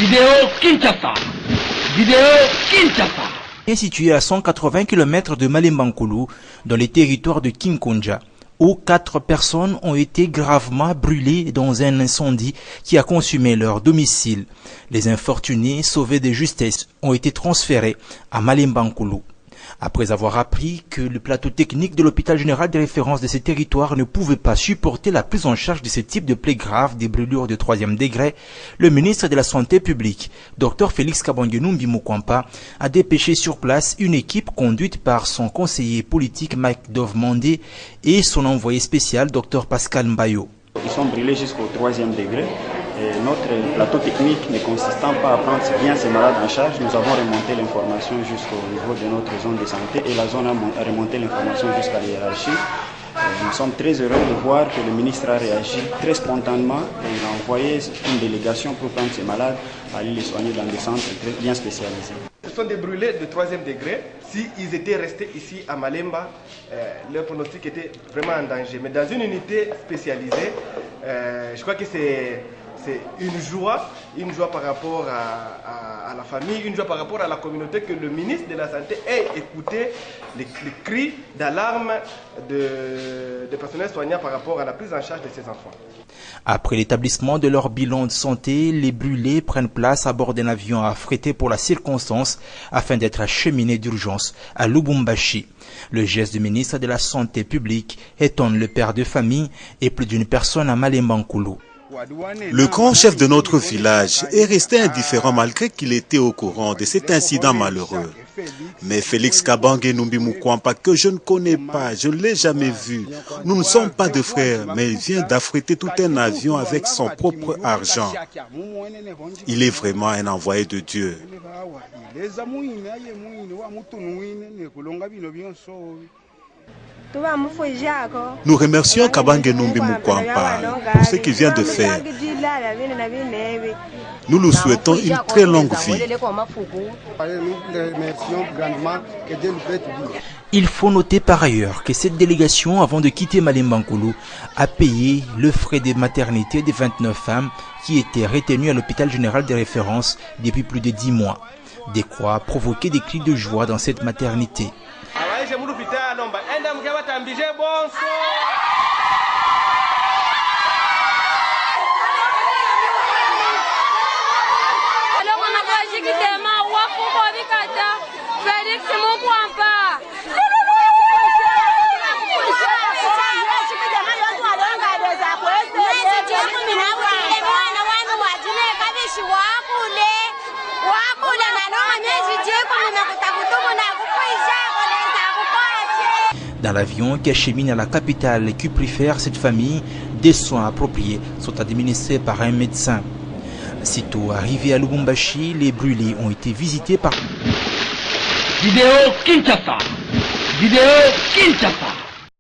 Vidéo Kinshasa. Vidéo Kinshasa. Situé à 180 km de Malemba-Nkulu, dans les territoires de Kinkonja, où 4 personnes ont été gravement brûlées dans un incendie qui a consumé leur domicile. Les infortunés, sauvés de justesse, ont été transférés à Malemba-Nkulu. Après avoir appris que le plateau technique de l'hôpital général de référence de ces territoires ne pouvait pas supporter la prise en charge de ce type de plaies graves des brûlures de 3e degré, le ministre de la Santé publique, Dr Félix Kabange Numbi Mukwampa, a dépêché sur place une équipe conduite par son conseiller politique Mike Dove Mandé et son envoyé spécial Dr Pascal Mbayo. Ils sont brûlés jusqu'au 3e degré. Et notre plateau technique ne consistant pas à prendre bien ces malades en charge, nous avons remonté l'information jusqu'au niveau de notre zone de santé et la zone a remonté l'information jusqu'à la hiérarchie. Nous sommes très heureux de voir que le ministre a réagi très spontanément et il a envoyé une délégation pour prendre ces malades, aller les soigner dans des centres très bien spécialisés. Ce sont des brûlés de 3e degré. S'ils étaient restés ici à Malemba, leur pronostic était vraiment en danger. Mais dans une unité spécialisée, je crois que c'est une joie par rapport à la famille, une joie par rapport à la communauté que le ministre de la Santé ait écouté les cris d'alarme des personnels soignants par rapport à la prise en charge de ces enfants. Après l'établissement de leur bilan de santé, les brûlés prennent place à bord d'un avion affrété pour la circonstance afin d'être acheminés d'urgence à Lubumbashi. Le geste du ministre de la Santé publique étonne le père de famille et plus d'une personne à Malemba-Nkulu. Le grand chef de notre village est resté indifférent malgré qu'il était au courant de cet incident malheureux. Mais Félix Kabange Numbi Mukwampa, que je ne connais pas, je ne l'ai jamais vu. Nous ne sommes pas de frères, mais il vient d'affréter tout un avion avec son propre argent. Il est vraiment un envoyé de Dieu. Nous remercions Kabange Numbi Mukwampa pour ce qu'il vient de faire. Nous lui souhaitons une très longue vie. Il faut noter par ailleurs que cette délégation, avant de quitter Malemba-Nkulu, a payé le frais de maternité des 29 femmes qui étaient retenues à l'hôpital général de référence depuis plus de 10 mois. Des croix provoquaient des cris de joie dans cette maternité. Dans l'avion qui achemine à la capitale cuprifère cette famille, des soins appropriés sont administrés par un médecin. Sitôt arrivés à Lubumbashi, les brûlés ont été visités par... Vidéo Kinshasa. Vidéo Kinshasa.